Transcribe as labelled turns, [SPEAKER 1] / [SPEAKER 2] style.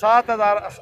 [SPEAKER 1] 7000